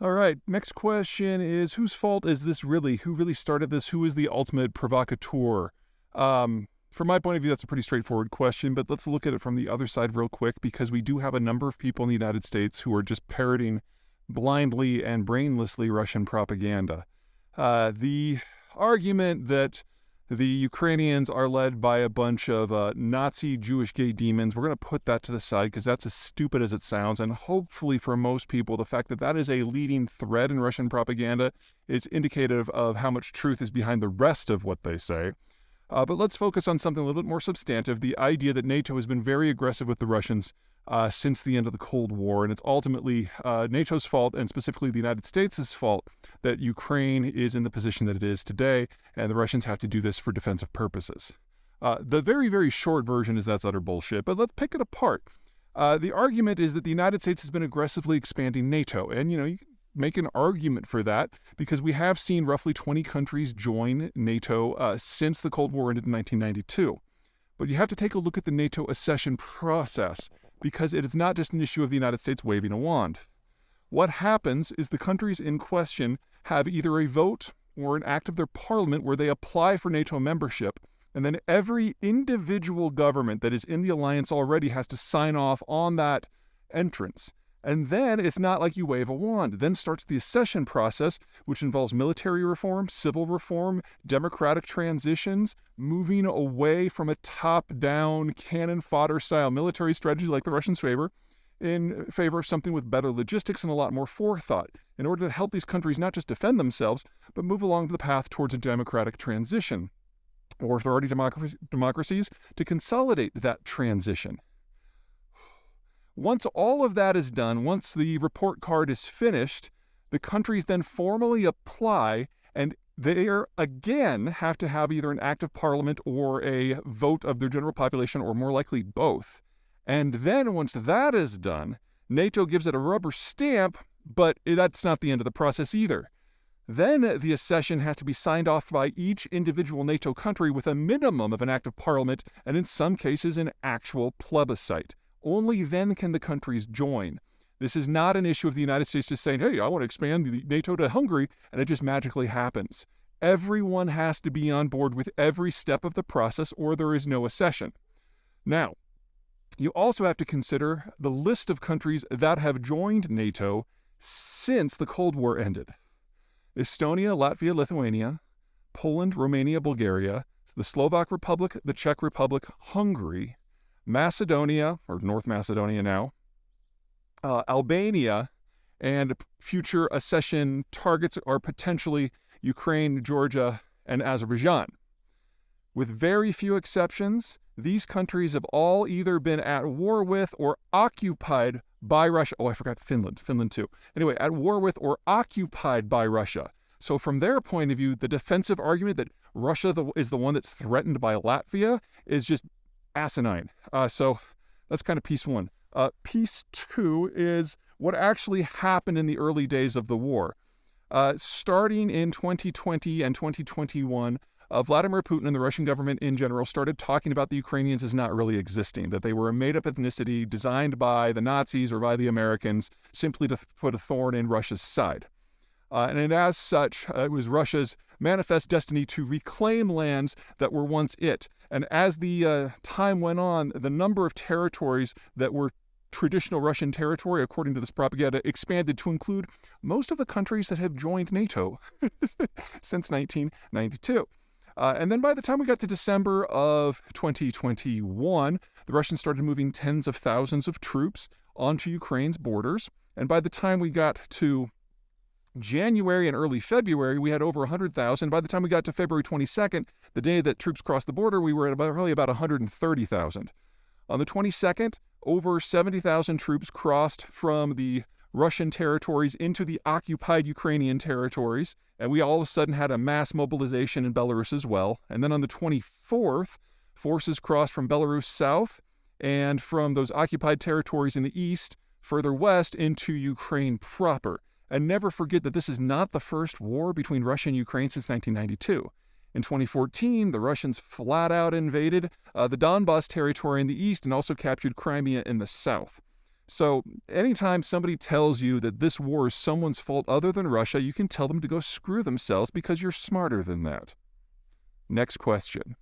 All right, next question is, whose fault is this really? Who really started this? Who is the ultimate provocateur? From my point of view, that's a pretty straightforward question, but let's look at it from the other side real quick, because we do have a number of people in the United States who are just parroting blindly and brainlessly Russian propaganda. The argument that the Ukrainians are led by a bunch of Nazi Jewish gay demons, we're going to put that to the side because that's as stupid as it sounds. And hopefully for most people, the fact that that is a leading thread in Russian propaganda is indicative of how much truth is behind the rest of what they say. But let's focus on something a little bit more substantive, the idea that NATO has been very aggressive with the Russians since the end of the Cold War, and it's ultimately NATO's fault, and specifically the United States' fault, that Ukraine is in the position that it is today, and the Russians have to do this for defensive purposes. The very, very short version is that's utter bullshit, but let's pick it apart. The argument is that the United States has been aggressively expanding NATO, and you can make an argument for that because we have seen roughly 20 countries join NATO since the Cold War ended in 1992. But you have to take a look at the NATO accession process, because it is not just an issue of the United States waving a wand. What happens is the countries in question have either a vote or an act of their parliament where they apply for NATO membership, and then every individual government that is in the alliance already has to sign off on that entrance. And then it's not like you wave a wand. Then starts the accession process, which involves military reform, civil reform, democratic transitions, moving away from a top-down cannon fodder style military strategy like the Russians favor, in favor of something with better logistics and a lot more forethought, in order to help these countries not just defend themselves, but move along the path towards a democratic transition, or if they're already democracies, to consolidate that transition. Once all of that is done, once the report card is finished, the countries then formally apply, and they again have to have either an act of parliament or a vote of their general population, or more likely both. And then once that is done, NATO gives it a rubber stamp, but that's not the end of the process either. Then the accession has to be signed off by each individual NATO country with a minimum of an act of parliament, and in some cases an actual plebiscite. Only then can the countries join. This is not an issue of the United States just saying, hey, I want to expand NATO to Hungary, and it just magically happens. Everyone has to be on board with every step of the process, or there is no accession. Now, you also have to consider the list of countries that have joined NATO since the Cold War ended. Estonia, Latvia, Lithuania, Poland, Romania, Bulgaria, the Slovak Republic, the Czech Republic, Hungary, Macedonia, or North Macedonia now, Albania, and future accession targets are potentially Ukraine, Georgia, and Azerbaijan. With very few exceptions, these countries have all either been at war with or occupied by Russia. Oh, I forgot Finland too. Anyway, at war with or occupied by Russia. So from their point of view, the defensive argument that Russia is the one that's threatened by Latvia is just asinine. So that's kind of piece one. Piece two is what actually happened in the early days of the war. Starting in 2020 and 2021, Vladimir Putin and the Russian government in general started talking about the Ukrainians as not really existing, that they were a made-up ethnicity designed by the Nazis or by the Americans simply to put a thorn in Russia's side. And as such, it was Russia's manifest destiny to reclaim lands that were once it. And as the time went on, the number of territories that were traditional Russian territory, according to this propaganda, expanded to include most of the countries that have joined NATO since 1992. And then by the time we got to December of 2021, the Russians started moving tens of thousands of troops onto Ukraine's borders. And by the time we got to January and early February, we had over 100,000. By the time we got to February 22nd, the day that troops crossed the border, we were at probably about 130,000. On the 22nd, over 70,000 troops crossed from the Russian territories into the occupied Ukrainian territories, and we all of a sudden had a mass mobilization in Belarus as well. And then on the 24th, forces crossed from Belarus south and from those occupied territories in the east, further west into Ukraine proper. And never forget that this is not the first war between Russia and Ukraine since 1992. In 2014, the Russians flat out invaded the Donbas territory in the east and also captured Crimea in the south. So anytime somebody tells you that this war is someone's fault other than Russia, you can tell them to go screw themselves because you're smarter than that. Next question.